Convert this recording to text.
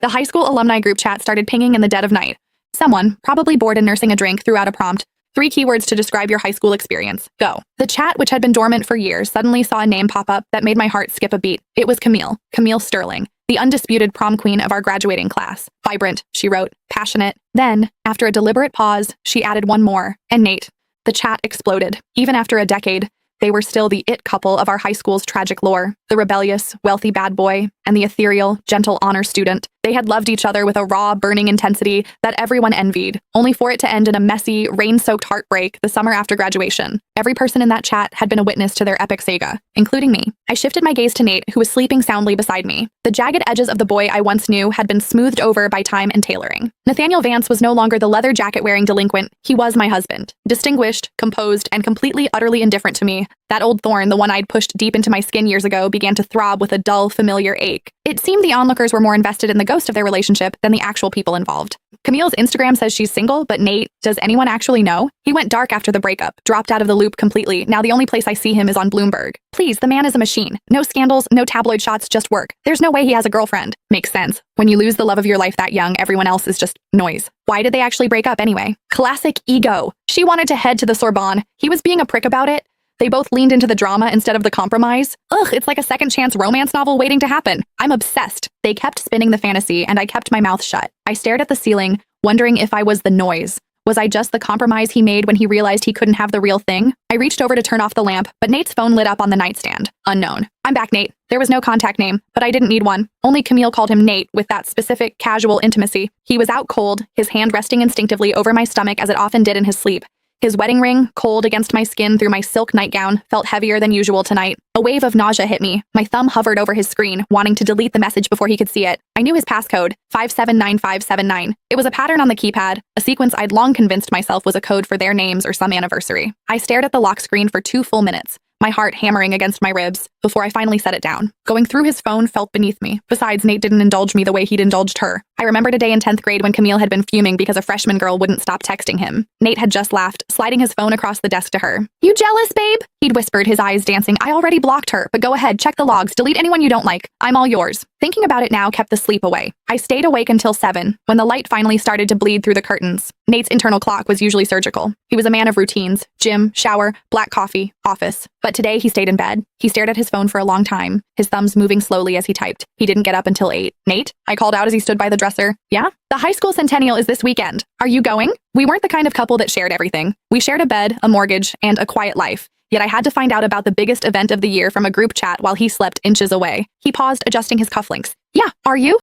The high school alumni group chat started pinging in the dead of night. Someone, probably bored and nursing a drink, threw out a prompt. 3 keywords to describe your high school experience. Go. The chat, which had been dormant for years, suddenly saw a name pop up that made my heart skip a beat. It was Camille Sterling, the undisputed prom queen of our graduating class. Vibrant, she wrote, passionate. Then, after a deliberate pause, she added one more, and Nate. The chat exploded. Even after a decade, they were still the it couple of our high school's tragic lore, the rebellious, wealthy bad boy, and the ethereal, gentle honor student. They had loved each other with a raw, burning intensity that everyone envied, only for it to end in a messy, rain-soaked heartbreak the summer after graduation. Every person in that chat had been a witness to their epic saga, including me. I shifted my gaze to Nate, who was sleeping soundly beside me. The jagged edges of the boy I once knew had been smoothed over by time and tailoring. Nathaniel Vance was no longer the leather jacket-wearing delinquent. He was my husband. Distinguished, composed, and completely, utterly indifferent to me. That old thorn, the one I'd pushed deep into my skin years ago, began to throb with a dull, familiar ache. It seemed the onlookers were more invested in the ghost of their relationship than the actual people involved. Camille's Instagram says she's single, but Nate, does anyone actually know? He went dark after the breakup, dropped out of the loop completely. Now the only place I see him is on Bloomberg. Please, the man is a machine. No scandals, no tabloid shots, just work. There's no way he has a girlfriend. Makes sense. When you lose the love of your life that young, everyone else is just noise. Why did they actually break up anyway? Classic ego. She wanted to head to the Sorbonne. He was being a prick about it. They both leaned into the drama instead of the compromise. Ugh, it's like a second chance romance novel waiting to happen. I'm obsessed. They kept spinning the fantasy, and I kept my mouth shut. I stared at the ceiling, wondering if I was the noise. Was I just the compromise he made when he realized he couldn't have the real thing? I reached over to turn off the lamp, but Nate's phone lit up on the nightstand. Unknown. I'm back, Nate. There was no contact name, but I didn't need one. Only Camille called him Nate with that specific, casual intimacy. He was out cold, his hand resting instinctively over my stomach as it often did in his sleep. His wedding ring, cold against my skin through my silk nightgown, felt heavier than usual tonight. A wave of nausea hit me. My thumb hovered over his screen, wanting to delete the message before he could see it. I knew his passcode, 579579. It was a pattern on the keypad, a sequence I'd long convinced myself was a code for their names or some anniversary. I stared at the lock screen for 2 full minutes, my heart hammering against my ribs, before I finally set it down. Going through his phone felt beneath me. Besides, Nate didn't indulge me the way he'd indulged her. I remembered a day in 10th grade when Camille had been fuming because a freshman girl wouldn't stop texting him. Nate had just laughed, sliding his phone across the desk to her. "You jealous, babe?" He'd whispered, his eyes dancing. "I already blocked her, but go ahead, check the logs, delete anyone you don't like. I'm all yours." Thinking about it now kept the sleep away. I stayed awake until 7, when the light finally started to bleed through the curtains. Nate's internal clock was usually surgical. He was a man of routines: gym, shower, black coffee, office. But today he stayed in bed. He stared at his phone for a long time, his thumbs moving slowly as he typed. He didn't get up until 8. "Nate?" I called out as he stood by the dresser. "Yeah?" "The high school centennial is this weekend. Are you going?" We weren't the kind of couple that shared everything. We shared a bed, a mortgage, and a quiet life. Yet I had to find out about the biggest event of the year from a group chat while he slept inches away. He paused, adjusting his cufflinks. "Yeah, are you?"